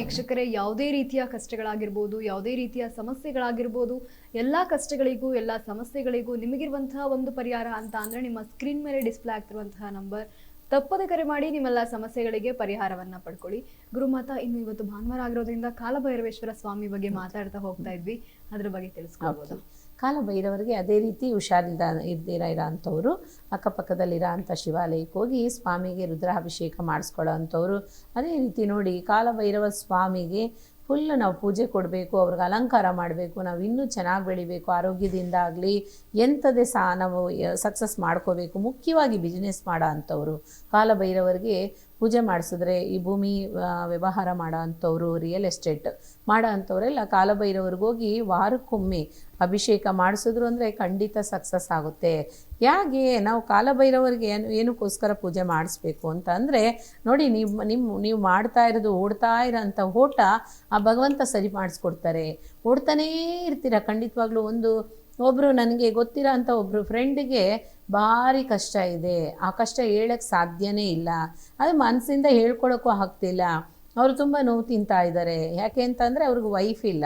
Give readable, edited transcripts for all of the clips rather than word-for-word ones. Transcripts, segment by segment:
ವೀಕ್ಷಕರೇ, ಯಾವುದೇ ರೀತಿಯ ಕಷ್ಟಗಳಾಗಿರ್ಬೋದು, ಯಾವುದೇ ರೀತಿಯ ಸಮಸ್ಯೆಗಳಾಗಿರ್ಬೋದು, ಎಲ್ಲ ಕಷ್ಟಗಳಿಗೂ ಎಲ್ಲ ಸಮಸ್ಯೆಗಳಿಗೂ ನಿಮಗಿರುವಂತಹ ಒಂದು ಪರಿಹಾರ ಅಂತ ಅಂದ್ರೆ ನಿಮ್ಮ ಸ್ಕ್ರೀನ್ ಮೇಲೆ ಡಿಸ್ಪ್ಲೇ ಆಗ್ತಿರುವಂತಹ ನಂಬರ್ ತಪ್ಪದೆ ಕರೆ ಮಾಡಿ ನಿಮ್ಮೆಲ್ಲ ಸಮಸ್ಯೆಗಳಿಗೆ ಪರಿಹಾರವನ್ನ ಪಡ್ಕೊಳ್ಳಿ. ಗುರುಮಾತಾ, ಇನ್ನು ಇವತ್ತು ಭಾನುವಾರ ಆಗಿರೋದ್ರಿಂದ ಕಾಲಭೈರವೇಶ್ವರ ಸ್ವಾಮಿ ಬಗ್ಗೆ ಮಾತಾಡ್ತಾ ಹೋಗ್ತಾ ಇದ್ವಿ, ಅದ್ರ ಬಗ್ಗೆ ತಿಳಿಸ್ಕೊಳ್ಬೋದು? ಕಾಲಭೈರವರಿಗೆ ಅದೇ ರೀತಿ ಇರ್ದಿರ ಅಂಥವ್ರು ಅಕ್ಕಪಕ್ಕದಲ್ಲಿರೋ ಅಂಥ ಶಿವಾಲಯಕ್ಕೆ ಹೋಗಿ ಸ್ವಾಮಿಗೆ ರುದ್ರಾಭಿಷೇಕ ಮಾಡಿಸ್ಕೊಳ್ಳೋ ಅಂಥವ್ರು. ಅದೇ ರೀತಿ ನೋಡಿ, ಕಾಲಭೈರವ ಸ್ವಾಮಿಗೆ ಫುಲ್ ನಾವು ಪೂಜೆ ಕೊಡಬೇಕು, ಅವ್ರಿಗೆ ಅಲಂಕಾರ ಮಾಡಬೇಕು, ನಾವು ಇನ್ನೂ ಚೆನ್ನಾಗಿ ಬೆಳಿಬೇಕು, ಆರೋಗ್ಯದಿಂದ ಆಗಲಿ ಎಂಥದೇ ಸಹ ನಾವು ಸಕ್ಸಸ್ ಮಾಡ್ಕೋಬೇಕು. ಮುಖ್ಯವಾಗಿ ಬಿಸ್ನೆಸ್ ಮಾಡೋ ಅಂಥವ್ರು ಕಾಲಭೈರವರಿಗೆ ಪೂಜೆ ಮಾಡಿಸಿದ್ರೆ, ಈ ಭೂಮಿ ವ್ಯವಹಾರ ಮಾಡೋ ಅಂಥವ್ರು, ರಿಯಲ್ ಎಸ್ಟೇಟ್ ಮಾಡೋ ಅಂಥವರೆಲ್ಲ ಕಾಲಭೈರವ್ರಿಗೋಗಿ ವಾರಕ್ಕೊಮ್ಮೆ ಅಭಿಷೇಕ ಮಾಡಿಸಿದ್ರು ಅಂದರೆ ಖಂಡಿತ ಸಕ್ಸಸ್ ಆಗುತ್ತೆ. ಯಾಕೆ ನಾವು ಕಾಲಭೈರವರಿಗೆ ಏನಕ್ಕೋಸ್ಕರ ಪೂಜೆ ಮಾಡಿಸ್ಬೇಕು ಅಂತ ಅಂದರೆ, ನೋಡಿ, ನೀವು ಮಾಡ್ತಾ ಇರೋದು, ಓಡ್ತಾ ಇರೋಂಥ ಓಟ ಆ ಭಗವಂತ ಸರಿ ಮಾಡಿಸ್ಕೊಡ್ತಾರೆ. ಓಡ್ತಾನೇ ಇರ್ತೀರ ಖಂಡಿತವಾಗ್ಲೂ. ಒಬ್ಬರು ನನಗೆ ಗೊತ್ತಿರೋ ಅಂಥ ಒಬ್ಬರು ಫ್ರೆಂಡಿಗೆ ಭಾರಿ ಕಷ್ಟ ಇದೆ, ಆ ಕಷ್ಟ ಹೇಳೋಕ್ಕೆ ಸಾಧ್ಯನೇ ಇಲ್ಲ, ಅದು ಮನಸ್ಸಿಂದ ಹೇಳ್ಕೊಳಕ್ಕೂ ಆಗ್ತಿಲ್ಲ. ಅವರು ತುಂಬ ನೋವು ತಿಂತಾ ಇದ್ದಾರೆ. ಯಾಕೆ ಅಂತಂದರೆ ಅವ್ರಿಗೆ ವೈಫ್ ಇಲ್ಲ,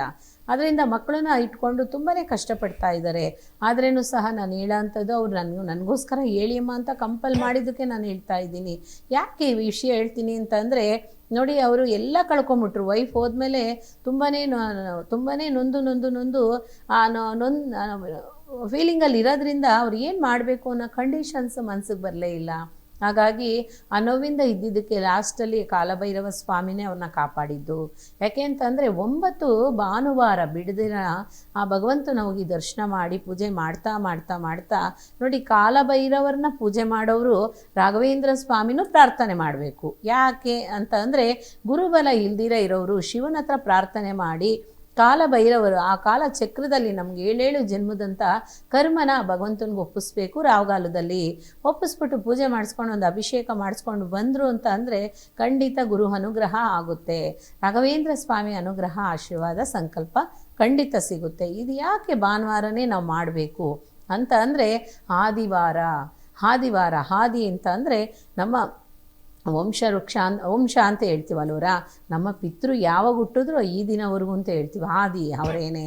ಅದರಿಂದ ಮಕ್ಕಳನ್ನ ಇಟ್ಕೊಂಡು ತುಂಬಾ ಕಷ್ಟಪಡ್ತಾ ಇದ್ದಾರೆ. ಆದ್ರೂ ಸಹ ನಾನು ಹೇಳೋಂಥದ್ದು, ಅವ್ರು ನನಗೋಸ್ಕರ ಹೇಳಿಯಮ್ಮ ಅಂತ ಕಂಪಲ್ ಮಾಡಿದ್ದಕ್ಕೆ ನಾನು ಹೇಳ್ತಾ ಇದ್ದೀನಿ. ಯಾಕೆ ಈ ವಿಷಯ ಹೇಳ್ತೀನಿ ಅಂತಂದರೆ, ನೋಡಿ, ಅವರು ಎಲ್ಲ ಕಳ್ಕೊಂಬಿಟ್ರು. ವೈಫ್ ಹೋದ್ಮೇಲೆ ತುಂಬಾ ನೊಂದು ಫೀಲಿಂಗಲ್ಲಿ ಇರೋದ್ರಿಂದ ಅವ್ರು ಏನು ಮಾಡಬೇಕು ಅನ್ನೋ ಕಂಡೀಷನ್ಸ್ ಮನ್ಸಿಗೆ ಬರಲೇ ಇಲ್ಲ. ಹಾಗಾಗಿ ಆ ನೋವಿಂದ ಇದ್ದಿದ್ದಕ್ಕೆ ಲಾಸ್ಟಲ್ಲಿ ಕಾಲಭೈರವ ಸ್ವಾಮಿನೇ ಅವ್ರನ್ನ ಕಾಪಾಡಿದ್ದು. ಯಾಕೆ ಅಂತಂದರೆ 9 ಭಾನುವಾರ ಬಿಡದಿರ ಆ ಭಗವಂತನ ಹೋಗಿ ದರ್ಶನ ಮಾಡಿ ಪೂಜೆ ಮಾಡ್ತಾ ಮಾಡ್ತಾ ಮಾಡ್ತಾ ನೋಡಿ, ಕಾಲಭೈರವರನ್ನ ಪೂಜೆ ಮಾಡೋರು ರಾಘವೇಂದ್ರ ಸ್ವಾಮಿನೂ ಪ್ರಾರ್ಥನೆ ಮಾಡಬೇಕು. ಯಾಕೆ ಅಂತ ಅಂದರೆ, ಗುರುಬಲ ಇಲ್ದಿರ ಇರೋರು ಶಿವನ ಹತ್ರ ಪ್ರಾರ್ಥನೆ ಮಾಡಿ ಕಾಲಭೈರವರು ಆ ಕಾಲ ಚಕ್ರದಲ್ಲಿ ನಮ್ಗೆ 7 ಜನ್ಮದಂಥ ಕರ್ಮನ ಭಗವಂತನಿಗೆ ಒಪ್ಪಿಸ್ಬೇಕು. ರಾವಗಾಲದಲ್ಲಿ ಒಪ್ಪಿಸ್ಬಿಟ್ಟು ಪೂಜೆ ಮಾಡಿಸ್ಕೊಂಡು ಒಂದು ಅಭಿಷೇಕ ಮಾಡಿಸ್ಕೊಂಡು ಬಂದರು ಅಂತ ಅಂದರೆ ಖಂಡಿತ ಗುರು ಅನುಗ್ರಹ ಆಗುತ್ತೆ. ರಾಘವೇಂದ್ರ ಸ್ವಾಮಿ ಅನುಗ್ರಹ, ಆಶೀರ್ವಾದ, ಸಂಕಲ್ಪ ಖಂಡಿತ ಸಿಗುತ್ತೆ. ಇದು ಯಾಕೆ ಭಾನುವಾರನೇ ನಾವು ಮಾಡಬೇಕು ಅಂತ ಅಂದರೆ, ಆದಿ ಅಂತ ಅಂದರೆ ನಮ್ಮ ವಂಶ ಅಂತ ಹೇಳ್ತೀವಲ್ವರ, ನಮ್ಮ ಪಿತೃ ಯಾವಾಗ ಹುಟ್ಟಿದ್ರು ಈ ದಿನವರೆಗೂ ಅಂತ ಹೇಳ್ತೀವಿ. ಆದಿ ಅವರೇನೆ.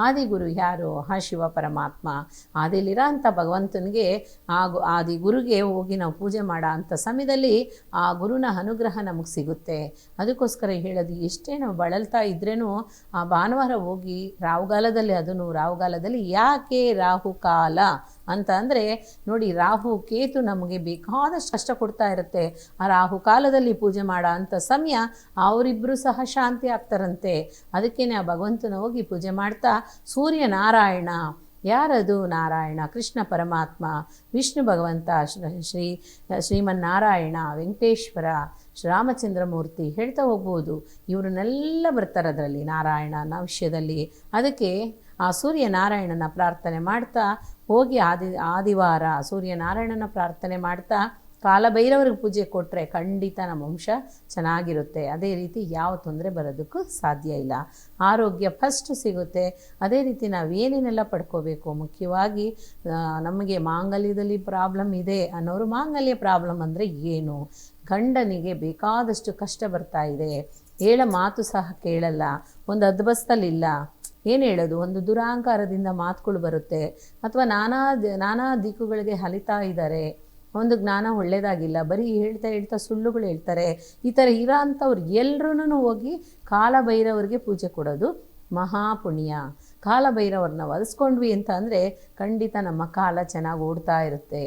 ಆದಿಗುರು ಯಾರು? ಆ ಶಿವ ಪರಮಾತ್ಮ. ಆದಿಲಿರೋ ಅಂಥ ಭಗವಂತನಿಗೆ ಆದಿ ಗುರುಗೆ ಹೋಗಿ ನಾವು ಪೂಜೆ ಮಾಡೋ ಅಂಥ ಸಮಯದಲ್ಲಿ ಆ ಗುರುನ ಅನುಗ್ರಹ ನಮಗೆ ಸಿಗುತ್ತೆ. ಅದಕ್ಕೋಸ್ಕರ ಹೇಳೋದು, ಎಷ್ಟೇ ನಾವು ಬಳಲ್ತಾ ಇದ್ರೇನು ಆ ಭಾನುವಾರ ಹೋಗಿ ರಾಹುಗಾಲದಲ್ಲಿ, ಅದನ್ನು ರಾಹುಗಾಲದಲ್ಲಿ ಯಾಕೆ ರಾಹುಕಾಲ ಅಂತ ಅಂದರೆ, ನೋಡಿ, ರಾಹು ಕೇತು ನಮಗೆ ಬೇಕಾದಷ್ಟು ಕಷ್ಟ ಕೊಡ್ತಾ ಇರುತ್ತೆ. ಆ ರಾಹುಕಾಲದಲ್ಲಿ ಪೂಜೆ ಮಾಡೋ ಅಂಥ ಸಮಯ ಅವರಿಬ್ಬರು ಸಹ ಶಾಂತಿ ಆಗ್ತಾರಂತೆ. ಅದಕ್ಕೇನೆ ಆ ಭಗವಂತನ ಹೋಗಿ ಪೂಜೆ ಮಾಡ್ತಾ ಸೂರ್ಯನಾರಾಯಣ, ಯಾರದು? ನಾರಾಯಣ, ಕೃಷ್ಣ ಪರಮಾತ್ಮ, ವಿಷ್ಣು ಭಗವಂತ, ಶ್ರೀಮನ್ನಾರಾಯಣ, ವೆಂಕಟೇಶ್ವರ, ಶ್ರೀರಾಮಚಂದ್ರಮೂರ್ತಿ ಹೇಳ್ತಾ ಹೋಗ್ಬೋದು. ಇವ್ರನ್ನೆಲ್ಲ ಬರ್ತಾರೆ ಅದರಲ್ಲಿ, ನಾರಾಯಣನ ವಿಷಯದಲ್ಲಿ. ಅದಕ್ಕೆ ಆ ಸೂರ್ಯನಾರಾಯಣನ ಪ್ರಾರ್ಥನೆ ಮಾಡ್ತಾ ಹೋಗಿ ಆದಿವಾರ ಸೂರ್ಯನಾರಾಯಣನ ಪ್ರಾರ್ಥನೆ ಮಾಡ್ತಾ ಕಾಲಭೈರವ್ರಿಗೆ ಪೂಜೆ ಕೊಟ್ಟರೆ ಖಂಡಿತ ನಮ್ಮ ವಂಶ ಚೆನ್ನಾಗಿರುತ್ತೆ. ಅದೇ ರೀತಿ ಯಾವ ತೊಂದರೆ ಬರೋದಕ್ಕೂ ಸಾಧ್ಯ ಇಲ್ಲ. ಆರೋಗ್ಯ ಫಸ್ಟ್ ಸಿಗುತ್ತೆ. ಅದೇ ರೀತಿ ನಾವೇನೇನೆಲ್ಲ ಪಡ್ಕೋಬೇಕು, ಮುಖ್ಯವಾಗಿ ನಮಗೆ ಮಾಂಗಲ್ಯದಲ್ಲಿ ಪ್ರಾಬ್ಲಮ್ ಇದೆ ಅನ್ನೋರು, ಮಾಂಗಲ್ಯ ಪ್ರಾಬ್ಲಮ್ ಅಂದರೆ ಏನು? ಗಂಡನಿಗೆ ಬೇಕಾದಷ್ಟು ಕಷ್ಟ ಬರ್ತಾ ಇದೆ, ಹೇಳೋ ಮಾತು ಸಹ ಕೇಳಲ್ಲ, ಒಂದು ಅದ್ಬಸ್ತಲ್ಲಿಲ್ಲ, ಏನು ಹೇಳೋದು, ಒಂದು ದುರಹಂಕಾರದಿಂದ ಮಾತುಗಳು ಬರುತ್ತೆ, ಅಥವಾ ನಾನಾ ದಿಕ್ಕುಗಳಿಗೆ ಹಲಿತಾ ಇದ್ದಾರೆ, ಒಂದು ಜ್ಞಾನ ಒಳ್ಳೆಯದಾಗಿಲ್ಲ, ಬರೀ ಹೇಳ್ತಾ ಸುಳ್ಳುಗಳು ಹೇಳ್ತಾರೆ. ಈ ಥರ ಇರೋ ಅಂಥವ್ರು ಎಲ್ಲರೂ ಹೋಗಿ ಕಾಲಭೈರವರಿಗೆ ಪೂಜೆ ಕೊಡೋದು ಮಹಾಪುಣ್ಯ. ಕಾಲಭೈರವ್ರನ್ನ ಒಲಿಸ್ಕೊಂಡ್ವಿ ಅಂತ ಅಂದರೆ ಖಂಡಿತ ನಮ್ಮ ಕಾಲ ಚೆನ್ನಾಗಿ ಓಡ್ತಾ ಇರುತ್ತೆ.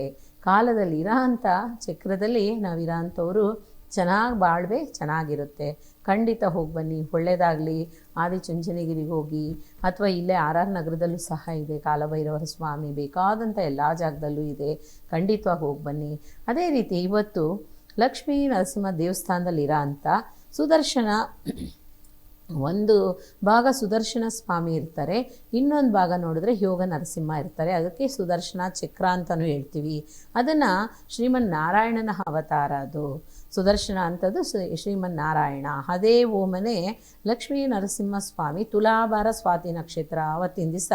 ಕಾಲದಲ್ಲಿ ಇರೋ ಅಂಥ ಚಕ್ರದಲ್ಲಿ ನಾವಿರೋ ಅಂಥವರು ಚೆನ್ನಾಗಿ ಬಾಳ್ವೆ ಚೆನ್ನಾಗಿರುತ್ತೆ. ಖಂಡಿತ ಹೋಗಿ ಬನ್ನಿ, ಒಳ್ಳೆಯದಾಗಲಿ. ಆದಿಚುಂಚನಗಿರಿಗೆ ಹೋಗಿ, ಅಥವಾ ಇಲ್ಲೇ RR ನಗರದಲ್ಲೂ ಸಹ ಇದೆ ಕಾಲಭೈರವರ ಸ್ವಾಮಿ, ಬೇಕಾದಂಥ ಎಲ್ಲ ಜಾಗದಲ್ಲೂ ಇದೆ. ಖಂಡಿತವಾಗಿ ಹೋಗಿ ಬನ್ನಿ. ಅದೇ ರೀತಿ ಇವತ್ತು ಲಕ್ಷ್ಮೀ ನರಸಿಂಹ ದೇವಸ್ಥಾನದಲ್ಲಿರೋ ಅಂಥ ಸುದರ್ಶನ, ಒಂದು ಭಾಗ ಸುದರ್ಶನ ಸ್ವಾಮಿ ಇರ್ತಾರೆ, ಇನ್ನೊಂದು ಭಾಗ ನೋಡಿದ್ರೆ ಯೋಗ ನರಸಿಂಹ ಇರ್ತಾರೆ. ಅದಕ್ಕೆ ಸುದರ್ಶನ ಚಕ್ರ ಅಂತಲೂ ಹೇಳ್ತೀವಿ. ಅದನ್ನು ಶ್ರೀಮನ್ನಾರಾಯಣನ ಅವತಾರ. ಅದು ಸುದರ್ಶನ ಅಂಥದ್ದು ಶ್ರೀಮನ್ನಾರಾಯಣ. ಅದೇ ಓಮನೆ ಲಕ್ಷ್ಮೀ ನರಸಿಂಹ ಸ್ವಾಮಿ ತುಲಾಭಾರ ಸ್ವಾತಿ ನಕ್ಷತ್ರ ಅವತ್ತಿನ ದಿವಸ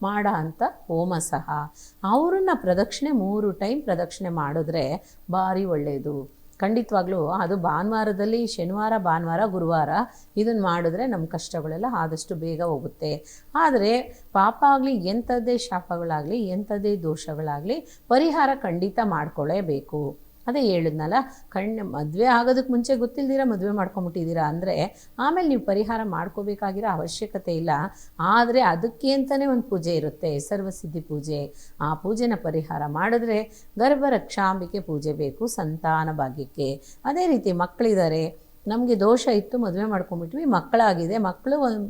ಮಾಡೋ ಅಂಥ ಹೋಮ ಸಹ. ಅವ್ರನ್ನ ಪ್ರದಕ್ಷಿಣೆ 3 ಟೈಮ್ ಪ್ರದಕ್ಷಿಣೆ ಮಾಡಿದ್ರೆ ಭಾರಿ ಒಳ್ಳೆಯದು. ಖಂಡಿತವಾಗ್ಲೂ ಅದು ಭಾನುವಾರದಲ್ಲಿ ಶನಿವಾರ ಭಾನುವಾರ ಗುರುವಾರ ಇದನ್ನು ಮಾಡಿದ್ರೆ ನಮ್ಮ ಕಷ್ಟಗಳೆಲ್ಲ ಆದಷ್ಟು ಬೇಗ ಹೋಗುತ್ತೆ. ಆದರೆ ಪಾಪ ಆಗಲಿ ಎಂಥದ್ದೇ ಶಾಪಗಳಾಗಲಿ ಎಂಥದ್ದೇ ದೋಷಗಳಾಗಲಿ ಪರಿಹಾರ ಖಂಡಿತ ಮಾಡ್ಕೊಳ್ಳೇಬೇಕು. ಅದೇ ಹೇಳಿದ್ನಲ್ಲ, ಮದುವೆ ಆಗೋದಕ್ಕೆ ಮುಂಚೆ ಗೊತ್ತಿಲ್ದಿರ ಮದುವೆ ಮಾಡ್ಕೊಂಬಿಟ್ಟಿದ್ದೀರಾ ಅಂದರೆ ಆಮೇಲೆ ನೀವು ಪರಿಹಾರ ಮಾಡ್ಕೋಬೇಕಾಗಿರೋ ಅವಶ್ಯಕತೆ ಇಲ್ಲ. ಆದರೆ ಅದಕ್ಕೆ ಅಂತಲೇ ಒಂದು ಪೂಜೆ ಇರುತ್ತೆ, ಸರ್ವಸಿದ್ಧಿ ಪೂಜೆ. ಆ ಪೂಜೆನ ಪರಿಹಾರ ಮಾಡಿದ್ರೆ ಗರ್ಭರಕ್ಷಾಂಬಿಕೆ ಪೂಜೆ ಬೇಕು ಸಂತಾನ ಭಾಗ್ಯಕ್ಕೆ. ಅದೇ ರೀತಿ ಮಕ್ಕಳಿದ್ದಾರೆ, ನಮಗೆ ದೋಷ ಇತ್ತು, ಮದುವೆ ಮಾಡ್ಕೊಂಬಿಟ್ವಿ, ಮಕ್ಕಳಾಗಿದೆ,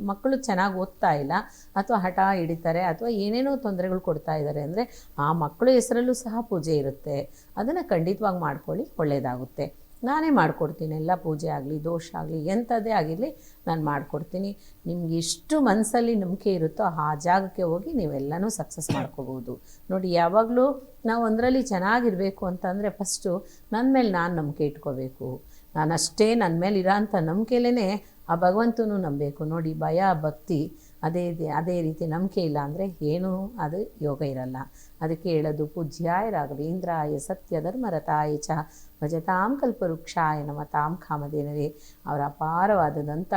ಮಕ್ಕಳು ಚೆನ್ನಾಗಿ ಓದ್ತಾ ಇಲ್ಲ ಅಥವಾ ಹಠ ಹಿಡಿತಾರೆ ಅಥವಾ ಏನೇನೋ ತೊಂದರೆಗಳು ಕೊಡ್ತಾ ಇದ್ದಾರೆ ಅಂದರೆ ಆ ಮಕ್ಕಳು ಹೆಸರಲ್ಲೂ ಸಹ ಪೂಜೆ ಇರುತ್ತೆ. ಅದನ್ನು ಖಂಡಿತವಾಗಿ ಮಾಡ್ಕೊಳ್ಳಿ, ಒಳ್ಳೆಯದಾಗುತ್ತೆ. ನಾನೇ ಮಾಡಿಕೊಡ್ತೀನಿ. ಎಲ್ಲ ಪೂಜೆ ಆಗಲಿ ದೋಷ ಆಗಲಿ ಎಂಥದ್ದೇ ಆಗಿರಲಿ ನಾನು ಮಾಡಿಕೊಡ್ತೀನಿ. ನಿಮ್ಗೆ ಎಷ್ಟು ಮನಸ್ಸಲ್ಲಿ ನಂಬಿಕೆ ಇರುತ್ತೋ ಆ ಜಾಗಕ್ಕೆ ಹೋಗಿ ನೀವೆಲ್ಲನೂ ಸಕ್ಸಸ್ ಮಾಡ್ಕೋಬೋದು. ನೋಡಿ, ಯಾವಾಗಲೂ ನಾವು ಒಂದರಲ್ಲಿ ಚೆನ್ನಾಗಿರಬೇಕು ಅಂತಂದರೆ ಫಸ್ಟು ನನ್ನ ಮೇಲೆ ನಾನು ನಂಬಿಕೆ ಇಟ್ಕೋಬೇಕು. ನಾನಷ್ಟೇ ನನ್ನ ಮೇಲೆ ಇರೋಂಥ ನಂಬಿಕೆಲೇ ಆ ಭಗವಂತನೂ ನಂಬಬೇಕು. ನೋಡಿ, ಭಯ ಭಕ್ತಿ ಅದೇ ರೀತಿ ನಂಬಿಕೆ ಇಲ್ಲ ಅಂದರೆ ಏನೂ ಅದು ಯೋಗ ಇರಲ್ಲ. ಅದಕ್ಕೆ ಹೇಳೋದು, ಪೂಜ್ಯಾಯ ರಾಘವೇಂದ್ರಾಯ ಸತ್ಯ ಧರ್ಮರತಾಯ ಚ ಭಜತಾಂ ಕಲ್ಪವೃಕ್ಷಾಯ ನಮತಾಂ ಕಾಮಧೇನವೇ. ಅವರ ಅಪಾರವಾದಂಥ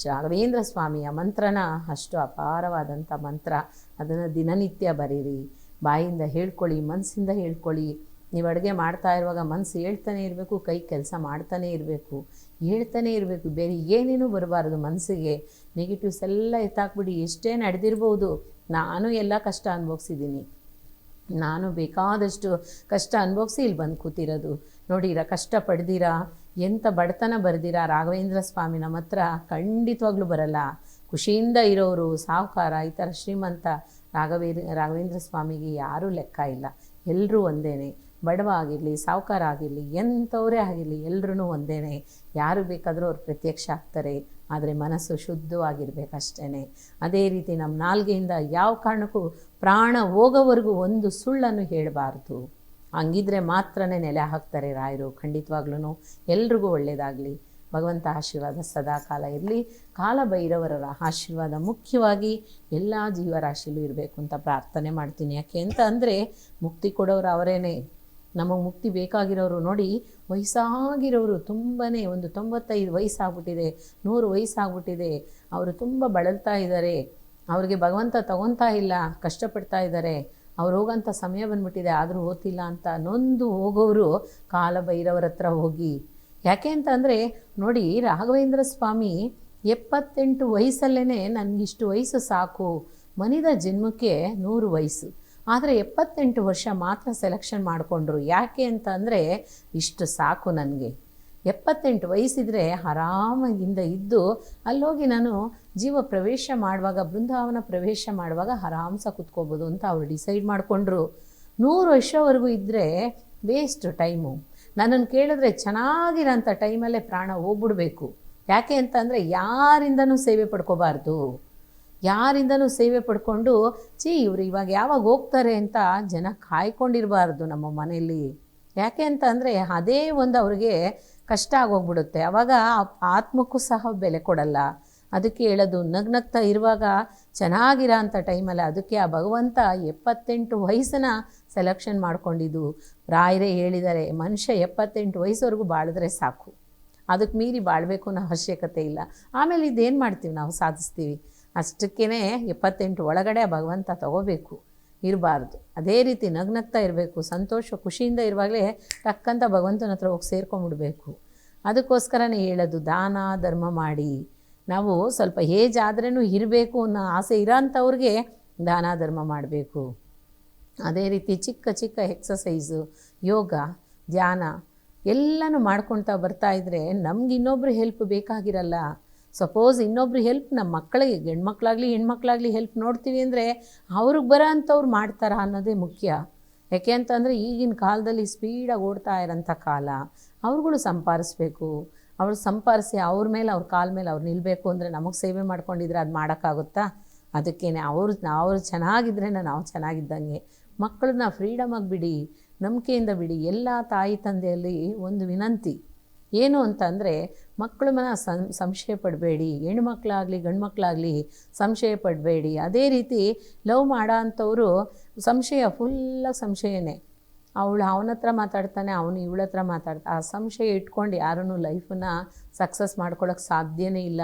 ರಾಘವೇಂದ್ರ ಸ್ವಾಮಿಯ ಮಂತ್ರನ ಅಷ್ಟು ಅಪಾರವಾದಂಥ ಮಂತ್ರ. ಅದನ್ನು ದಿನನಿತ್ಯ ಬರೀರಿ, ಬಾಯಿಂದ ಹೇಳ್ಕೊಳ್ಳಿ, ಮನಸ್ಸಿಂದ ಹೇಳ್ಕೊಳ್ಳಿ. ನೀವು ಅಡುಗೆ ಮಾಡ್ತಾ ಇರುವಾಗ ಮನಸ್ಸು ಹೇಳ್ತಾನೆ ಇರಬೇಕು, ಕೈ ಕೆಲಸ ಮಾಡ್ತಾನೆ ಇರಬೇಕು, ಹೇಳ್ತಾನೆ ಇರಬೇಕು. ಬೇರೆ ಏನೇನೂ ಬರಬಾರ್ದು ಮನಸ್ಸಿಗೆ. ನೆಗೆಟಿವ್ಸ್ ಎಲ್ಲ ಎತ್ತಾಕ್ಬಿಡಿ. ಎಷ್ಟೇ ನಡೆದಿರ್ಬೋದು, ನಾನು ಎಲ್ಲ ಕಷ್ಟ ಅನುಭವಿಸಿದ್ದೀನಿ, ನಾನು ಬೇಕಾದಷ್ಟು ಕಷ್ಟ ಅನುಭವಿಸಿ ಇಲ್ಲಿ ಬಂದು ಕೂತಿರೋದು. ನೋಡಿರ, ಕಷ್ಟ ಪಡೆದಿರಾ, ಎಂಥ ಬಡತನ ಬರ್ದಿರಾ, ರಾಘವೇಂದ್ರ ಸ್ವಾಮಿ ನಮ್ಮ ಹತ್ರ ಖಂಡಿತವಾಗ್ಲೂ ಬರಲ್ಲ. ಖುಷಿಯಿಂದ ಇರೋರು, ಸಾಹುಕಾರ, ಈ ಥರ ಶ್ರೀಮಂತ, ರಾಘವೇಂದ್ರ ಸ್ವಾಮಿಗೆ ಯಾರೂ ಲೆಕ್ಕ ಇಲ್ಲ. ಎಲ್ಲರೂ ಒಂದೇ. ಬಡವ ಆಗಿರಲಿ, ಸಾಹುಕಾರ ಆಗಿರಲಿ, ಎಂಥವರೇ ಆಗಿರಲಿ, ಎಲ್ಲರೂ ಒಂದೇ. ಯಾರು ಬೇಕಾದರೂ ಅವ್ರು ಪ್ರತ್ಯಕ್ಷ ಆಗ್ತಾರೆ. ಆದರೆ ಮನಸ್ಸು ಶುದ್ಧವಾಗಿರ್ಬೇಕಷ್ಟೇ. ಅದೇ ರೀತಿ ನಮ್ಮ ನಾಲ್ಗೆಯಿಂದ ಯಾವ ಕಾರಣಕ್ಕೂ ಪ್ರಾಣ ಹೋಗೋವರೆಗೂ ಒಂದು ಸುಳ್ಳನ್ನು ಹೇಳಬಾರ್ದು. ಹಂಗಿದ್ರೆ ಮಾತ್ರನೇ ನೆಲೆ ಹಾಕ್ತಾರೆ ರಾಯರು. ಖಂಡಿತವಾಗ್ಲೂ ಎಲ್ರಿಗೂ ಒಳ್ಳೆಯದಾಗಲಿ. ಭಗವಂತ ಆಶೀರ್ವಾದ ಸದಾ ಕಾಲ ಇರಲಿ. ಕಾಲಭೈರವರ ಆಶೀರ್ವಾದ ಮುಖ್ಯವಾಗಿ ಎಲ್ಲ ಜೀವರಾಶಿಲೂ ಇರಬೇಕು ಅಂತ ಪ್ರಾರ್ಥನೆ ಮಾಡ್ತೀನಿ. ಯಾಕೆ ಅಂತ ಅಂದರೆ ಮುಕ್ತಿ ಕೊಡೋರು ಅವರೇನೆ. ನಮಗೆ ಮುಕ್ತಿ ಬೇಕಾಗಿರೋರು ನೋಡಿ, ವಯಸ್ಸಾಗಿರೋರು ತುಂಬಾ, ಒಂದು 95 ವಯಸ್ಸಾಗ್ಬಿಟ್ಟಿದೆ, 100 ವಯಸ್ಸಾಗ್ಬಿಟ್ಟಿದೆ, ಅವರು ತುಂಬ ಬಳಲ್ತಾ ಇದ್ದಾರೆ. ಅವ್ರಿಗೆ ಭಗವಂತ ತಗೊತಾ ಇಲ್ಲ, ಕಷ್ಟಪಡ್ತಾ ಇದ್ದಾರೆ. ಅವ್ರು ಹೋಗೋಂಥ ಸಮಯ ಬಂದ್ಬಿಟ್ಟಿದೆ, ಆದರೂ ಓದ್ತಿಲ್ಲ ಅಂತ ನೊಂದು ಹೋಗೋರು ಕಾಲಭೈರವರ ಹತ್ರ ಹೋಗಿ. ಯಾಕೆ ಅಂತಂದರೆ ನೋಡಿ, ರಾಘವೇಂದ್ರ ಸ್ವಾಮಿ 78 ವಯಸ್ಸಲ್ಲೇ ನನಗಿಷ್ಟು ವಯಸ್ಸು ಸಾಕು, ಮನಿದ ಜನ್ಮಕ್ಕೆ 100 ವಯಸ್ಸು, ಆದರೆ 78 ವರ್ಷ ಮಾತ್ರ ಸೆಲೆಕ್ಷನ್ ಮಾಡಿಕೊಂಡ್ರು. ಯಾಕೆ ಅಂತ ಅಂದರೆ ಇಷ್ಟು ಸಾಕು ನನಗೆ, 78 ವಯಸ್ಸಿದ್ರೆ ಆರಾಮಾಗಿಂದ ಇದ್ದು ಅಲ್ಲೋಗಿ ನಾನು ಜೀವ ಪ್ರವೇಶ ಮಾಡುವಾಗ, ಬೃಂದಾವನ ಪ್ರವೇಶ ಮಾಡುವಾಗ ಆರಾಮ್ಸ ಕೂತ್ಕೋಬೋದು ಅಂತ ಅವರು ಡಿಸೈಡ್ ಮಾಡಿಕೊಂಡ್ರು. 100 ವರ್ಷವರೆಗೂ ಇದ್ದರೆ ವೇಸ್ಟ್ ಟೈಮು. ನನ್ನನ್ನು ಕೇಳಿದ್ರೆ ಚೆನ್ನಾಗಿರೋಂಥ ಟೈಮಲ್ಲೇ ಪ್ರಾಣ ಹೋಗ್ಬಿಡ್ಬೇಕು. ಯಾಕೆ ಅಂತಂದರೆ ಯಾರಿಂದನೂ ಸೇವೆ ಪಡ್ಕೋಬಾರ್ದು. ಯಾರಿಂದನೂ ಸೇವೆ ಪಡ್ಕೊಂಡು ಇವರು ಇವಾಗ ಯಾವಾಗ ಹೋಗ್ತಾರೆ ಅಂತ ಜನ ಕಾಯ್ಕೊಂಡಿರಬಾರ್ದು ನಮ್ಮ ಮನೆಯಲ್ಲಿ. ಯಾಕೆ ಅಂತ ಅಂದರೆ ಅದೇ ಒಂದು ಅವ್ರಿಗೆ ಕಷ್ಟ ಆಗೋಗ್ಬಿಡುತ್ತೆ. ಆವಾಗ ಆತ್ಮಕ್ಕೂ ಸಹ ಬೆಲೆ ಕೊಡಲ್ಲ. ಅದಕ್ಕೆ ಹೇಳೋದು, ನಗ್ನಗ್ತಾ ಇರುವಾಗ ಚೆನ್ನಾಗಿರೋ ಅಂಥ ಟೈಮಲ್ಲಿ ಅದಕ್ಕೆ ಆ ಭಗವಂತ 78 ವಯಸ್ಸನ್ನ ಸೆಲೆಕ್ಷನ್ ಮಾಡ್ಕೊಂಡಿದ್ದು. ರಾಯರೇ ಹೇಳಿದ್ದಾರೆ, ಮನುಷ್ಯ 78 ವಯಸ್ಸವರೆಗೂ ಬಾಳಿದ್ರೆ ಸಾಕು, ಅದಕ್ಕೆ ಮೀರಿ ಬಾಳಬೇಕು ಅನ್ನೋ ಅವಶ್ಯಕತೆ ಇಲ್ಲ. ಆಮೇಲೆ ಇದೇನು ಮಾಡ್ತೀವಿ ನಾವು, ಸಾಧಿಸ್ತೀವಿ. ಅಷ್ಟಕ್ಕೇ 78 ಒಳಗಡೆ ಆ ಭಗವಂತ ತಗೋಬೇಕು, ಇರಬಾರ್ದು. ಅದೇ ರೀತಿ ನಗ್ನಗ್ತಾ ಇರಬೇಕು, ಸಂತೋಷ ಖುಷಿಯಿಂದ ಇರುವಾಗಲೇ ಟಕ್ಕಂತ ಭಗವಂತನ ಹತ್ರ ಹೋಗಿ ಸೇರ್ಕೊಂಡ್ಬಿಡ್ಬೇಕು. ಅದಕ್ಕೋಸ್ಕರನೇ ಹೇಳೋದು, ದಾನ ಧರ್ಮ ಮಾಡಿ. ನಾವು ಸ್ವಲ್ಪ ಏಜ್ ಆದ್ರೂ ಇರಬೇಕು ಅನ್ನೋ ಆಸೆ ಇರೋಂಥವ್ರಿಗೆ ದಾನ ಧರ್ಮ ಮಾಡಬೇಕು. ಅದೇ ರೀತಿ ಚಿಕ್ಕ ಚಿಕ್ಕ ಎಕ್ಸಸೈಸು, ಯೋಗ, ಧ್ಯಾನ ಎಲ್ಲನೂ ಮಾಡ್ಕೊಳ್ತಾ ಬರ್ತಾಯಿದ್ರೆ ನಮ್ಗೆ ಇನ್ನೊಬ್ರು ಹೆಲ್ಪ್ ಬೇಕಾಗಿರಲ್ಲ. ಸಪೋಸ್ ಇನ್ನೊಬ್ರು ಹೆಲ್ಪ್ ನಮ್ಮ ಮಕ್ಕಳಿಗೆ, ಗಂಡ್ಮಕ್ಳಾಗಲಿ ಹೆಣ್ಮಕ್ಳಾಗಲಿ ಹೆಲ್ಪ್ ನೋಡ್ತೀವಿ ಅಂದರೆ ಅವ್ರಿಗೆ ಬರೋ ಅಂಥವ್ರು ಮಾಡ್ತಾರ ಅನ್ನೋದೇ ಮುಖ್ಯ. ಯಾಕೆ ಅಂತಂದರೆ ಈಗಿನ ಕಾಲದಲ್ಲಿ ಸ್ಪೀಡಾಗಿ ಓಡ್ತಾ ಇರೋಂಥ ಕಾಲ. ಅವ್ರುಗಳು ಸಂಪಾದಿಸ್ಬೇಕು. ಅವ್ರು ಸಂಪಾದಿಸಿ ಅವ್ರ ಮೇಲೆ, ಅವ್ರ ಕಾಲ ಮೇಲೆ ಅವ್ರು ನಿಲ್ಲಬೇಕು ಅಂದರೆ ನಮಗೆ ಸೇವೆ ಮಾಡ್ಕೊಂಡಿದ್ರೆ ಅದು ಮಾಡೋಕ್ಕಾಗುತ್ತಾ? ಅದಕ್ಕೇ ಅವ್ರು ಚೆನ್ನಾಗಿದ್ರೇ ನಾವು ಚೆನ್ನಾಗಿದ್ದಂಗೆ. ಮಕ್ಕಳನ್ನ ಫ್ರೀಡಮಾಗಿ ಬಿಡಿ, ನಂಬಿಕೆಯಿಂದ ಬಿಡಿ. ಎಲ್ಲ ತಾಯಿ ತಂದೆಯಲ್ಲಿ ಒಂದು ವಿನಂತಿ ಏನು ಅಂತಂದರೆ, ಮಕ್ಕಳ ಮನ ಸಂಶಯ ಪಡಬೇಡಿ. ಹೆಣ್ಮಕ್ಳಾಗಲಿ ಗಂಡು ಮಕ್ಕಳಾಗಲಿ ಸಂಶಯ ಪಡಬೇಡಿ. ಅದೇ ರೀತಿ ಲವ್ ಮಾಡೋ ಅಂಥವರು ಸಂಶಯ, ಫುಲ್ಲಾಗಿ ಸಂಶಯನೇ. ಅವಳು ಅವನ ಹತ್ರ ಮಾತಾಡ್ತಾನೆ, ಅವನು ಇವಳ ಹತ್ರ ಮಾತಾಡ್ತಾ, ಆ ಸಂಶಯ ಇಟ್ಕೊಂಡು ಯಾರೂ ಲೈಫನ್ನು ಸಕ್ಸಸ್ ಮಾಡ್ಕೊಳ್ಳೋಕ್ಕೆ ಸಾಧ್ಯನೇ ಇಲ್ಲ.